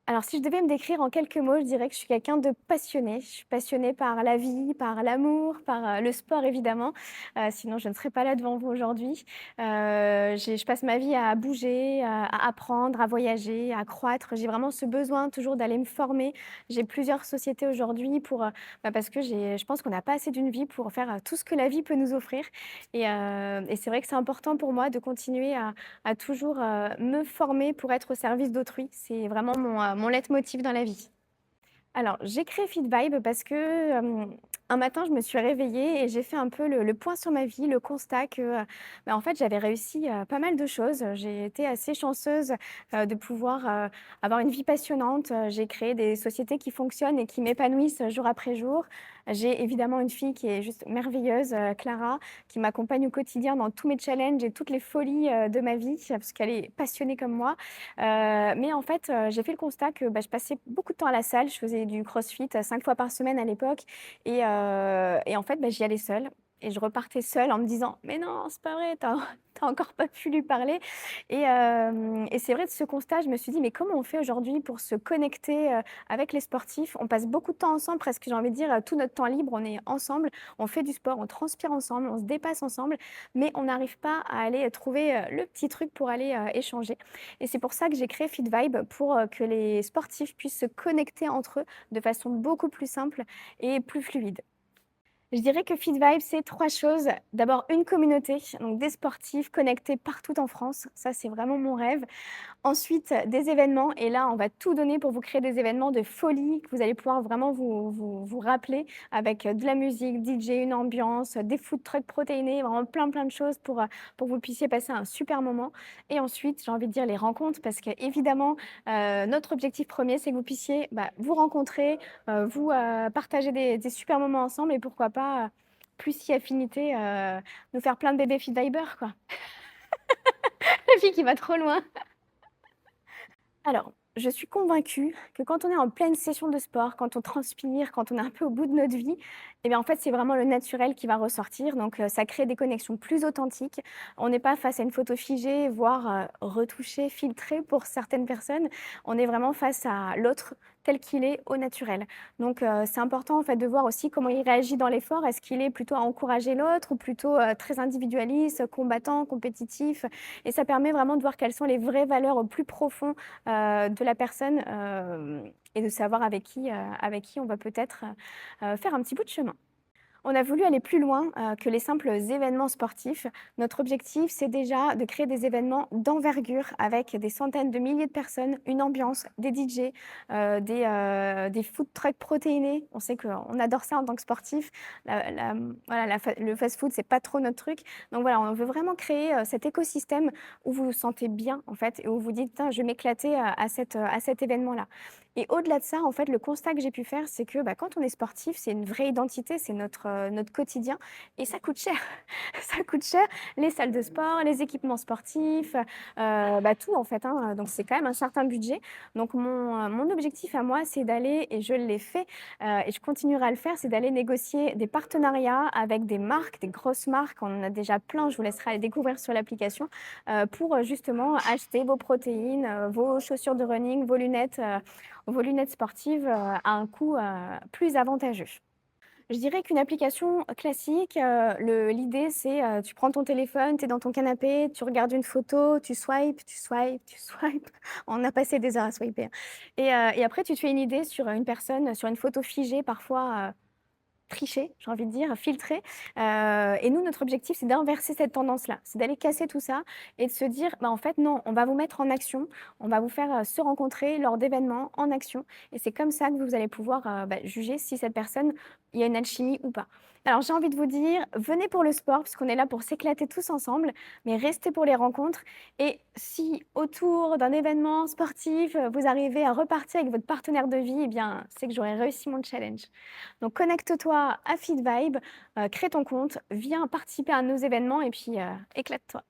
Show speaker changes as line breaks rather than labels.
Alors, si je devais me décrire en quelques mots, je dirais que je suis quelqu'un de passionné. Je suis passionnée par la vie, par l'amour, par, le sport évidemment, sinon je ne serais pas là devant vous aujourd'hui. Je passe ma vie à bouger, à apprendre, à voyager, à croître. J'ai vraiment ce besoin toujours d'aller me former. J'ai plusieurs sociétés aujourd'hui parce que je pense qu'on n'a pas assez d'une vie pour faire, tout ce que la vie peut nous offrir et c'est vrai que c'est important pour moi de continuer à toujours, me former pour être au service d'autrui. C'est vraiment mon leitmotiv dans la vie. Alors, j'ai créé FitVibe parce que, un matin, je me suis réveillée et j'ai fait un peu le point sur ma vie, le constat que, en fait, j'avais réussi, pas mal de choses. J'ai été assez chanceuse, de pouvoir, avoir une vie passionnante. J'ai créé des sociétés qui fonctionnent et qui m'épanouissent, jour après jour. J'ai évidemment une fille qui est juste merveilleuse, Clara, qui m'accompagne au quotidien dans tous mes challenges et toutes les folies, de ma vie, parce qu'elle est passionnée comme moi. Mais en fait, j'ai fait le constat que, je passais beaucoup de temps à la salle. Je faisais du crossfit, 5 fois par semaine à l'époque et en fait, j'y allais seule et je repartais seule en me disant: «Mais non, c'est pas vrai, tu encore pas pu lui parler» et c'est vrai de ce constat, je me suis dit: «Mais comment on fait aujourd'hui pour se connecter, avec les sportifs?» On passe beaucoup de temps ensemble, presque j'ai envie de dire, tout notre temps libre, on est ensemble, on fait du sport, on transpire ensemble, on se dépasse ensemble, mais on n'arrive pas à aller, trouver, le petit truc pour aller, échanger et c'est pour ça que j'ai créé FitVibe pour, que les sportifs puissent se connecter entre eux de façon beaucoup plus simple et plus fluide. Je dirais que FitVibe, c'est 3 choses. D'abord, une communauté, donc des sportifs connectés partout en France. Ça, c'est vraiment mon rêve. Ensuite, des événements et là, on va tout donner pour vous créer des événements de folie que vous allez pouvoir vraiment vous rappeler avec, de la musique, DJ, une ambiance, des food trucks protéinés, vraiment plein, plein de choses pour que vous puissiez passer un super moment et ensuite, j'ai envie de dire les rencontres parce qu'évidemment, notre objectif premier, c'est que vous puissiez, vous rencontrer, partager des super moments ensemble et pourquoi pas, plus si affinité, nous faire plein de bébés Feedvibers, quoi. La fille qui va trop loin. Alors, je suis convaincue que quand on est en pleine session de sport, quand on transpire, quand on est un peu au bout de notre vie, eh bien, en fait, c'est vraiment le naturel qui va ressortir. Donc, ça crée des connexions plus authentiques. On n'est pas face à une photo figée, voire retouchée, filtrée pour certaines personnes. On est vraiment face à l'autre tel qu'il est au naturel. Donc, c'est important en fait de voir aussi comment il réagit dans l'effort. Est-ce qu'il est plutôt à encourager l'autre ou plutôt très individualiste, combattant, compétitif. Et ça permet vraiment de voir quelles sont les vraies valeurs au plus profond de la personne, et de savoir avec qui on va peut-être, faire un petit bout de chemin. On a voulu aller plus loin, que les simples événements sportifs. Notre objectif, c'est déjà de créer des événements d'envergure avec des centaines de milliers de personnes, une ambiance, des DJ, des food trucks protéinés. On sait qu'on adore ça en tant que sportif. Voilà, le fast-food, c'est pas trop notre truc. Donc voilà, on veut vraiment créer, cet écosystème où vous vous sentez bien, en fait, et où vous vous dites: «Tiens, je vais m'éclater, à cet événement-là». Et au-delà de ça, en fait, le constat que j'ai pu faire, c'est que, quand on est sportif, c'est une vraie identité, c'est notre quotidien et ça coûte cher. Ça coûte cher, les salles de sport, les équipements sportifs, tout en fait, hein, donc c'est quand même un certain budget. Donc mon objectif à moi, c'est d'aller et je l'ai fait, et je continuerai à le faire, c'est d'aller négocier des partenariats avec des marques, des grosses marques. On en a déjà plein, je vous laisserai aller découvrir sur l'application, pour, justement acheter vos protéines, vos chaussures de running, vos lunettes sportives, à un coût, plus avantageux. Je dirais qu'une application classique, l'idée c'est, tu prends ton téléphone, tu es dans ton canapé, tu regardes une photo, tu swipes, tu swipes, tu swipes. On a passé des heures à swiper, hein et après tu te fais une idée sur, une personne, sur une photo figée parfois, tricher, j'ai envie de dire, filtrer, et nous, notre objectif, c'est d'inverser cette tendance-là. C'est d'aller casser tout ça et de se dire: en fait, non, on va vous mettre en action, on va vous faire, se rencontrer lors d'événements en action et c'est comme ça que vous allez pouvoir, juger si cette personne, il y a une alchimie ou pas. Alors j'ai envie de vous dire, venez pour le sport parce qu'on est là pour s'éclater tous ensemble, mais restez pour les rencontres et si autour d'un événement sportif, vous arrivez à repartir avec votre partenaire de vie, eh bien, c'est que j'aurai réussi mon challenge. Donc connecte-toi à FitVibe, crée ton compte, viens participer à nos événements et puis, éclate-toi.